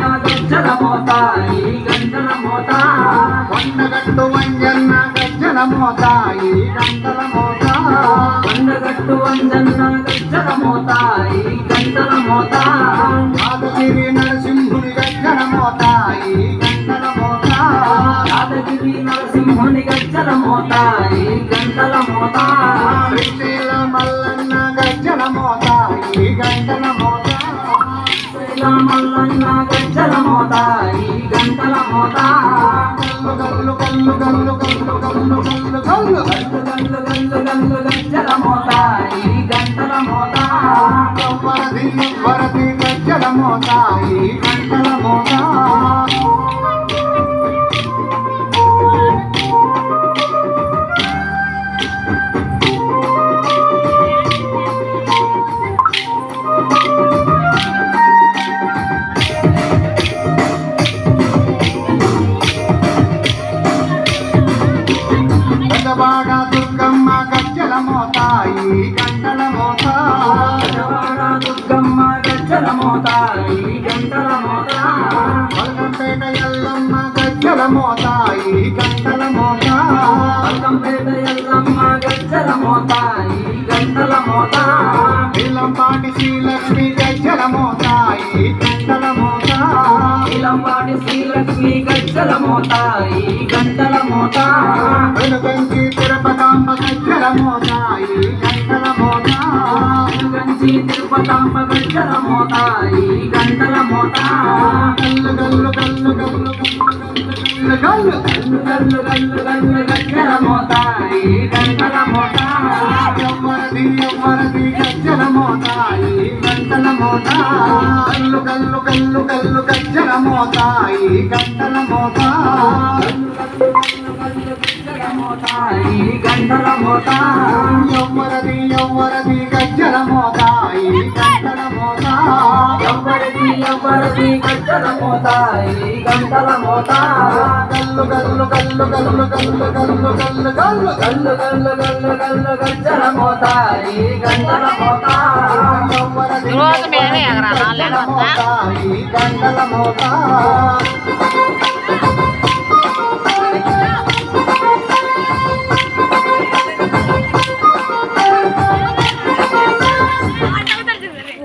గజ్జల మోత ఈ గంటల మోత కొండగట్టు వంజన్న గజ్జల మోత ఈ గంటల మోత కొండగట్టు వంజన్న గజ్జల మోత ఈ గంటల మోత యాదగిరి నరసింహుని గజ్జల మోత ఈ గంటల మోత యాదగిరి నరసింహుని గజ్జల మోత ఈ గంటల మోత శ్రీశైల మల్లన్న గజ్జల మోత ఈ గంటల మోత మల్లన్న గజ్జల మోత ఈ గంటల మోత గల్లు గల్లు గల్లు గల్లు గల్లు గల్లు గల్లు గల్లు గల్లు గల్లు గజ్జల మోత ఈ గంటల మోత వరది గజ్జల మోత ఈ గంటల మోత పెదవాడ దుర్గమ్మ గజ్జల మోత ఈ గంటల మోత పెదవాడ దుర్గమ్మ గజ్జల మోత ఈ గంటల మోత బల్కంపేట ఎల్లమ్మ గజ్జల మోత ఈ గంటల మోత బల్కంపేట ఎల్లమ్మ గజ్జల మోత ఈ గంటల మోత నీలంపాటి శ్రీలక్ష్మి గజ్జల మోత ఈ గంటల మోత నీలంపాటి శ్రీలక్ష్మి గజ్జల మోత ఈ గంటల మోత వెనుగంచి తిరుపతాంబ గజ్జల మోత ఈ గంటల మోత వెనుగంచి తిరుపతాంబ గజ్జల మోత ఈ గంటల మోత గల్లు గల్లు గల్లు గల్లు గల్లు గల్లు గల్లు గల్లు గల్లు గజ్జల మోత ఈ గంటల మోత ఎవ్వరది గజ్జల మోత ఈ గంటల మోత గల్లు గల్లు గల్లు గల్లు గజ్జల మోత ఈ గంటల మోత ఈ గంటల మోత ఎవ్వరది గజ్జల మోత ఈ గంటల మోత ఎవరిది గజ్జల మోత ఈ గంటల మోత గల్లు గల్లు గల్లు గల్లు గల్లు గల్లు గల్లు గల్లు గల్లు గల్లు గల్లు గల్లు గజ్జల మోత ఈ గంటల మోత ఎవ్వరది గజ్జల మోత ఈ గంటల మోత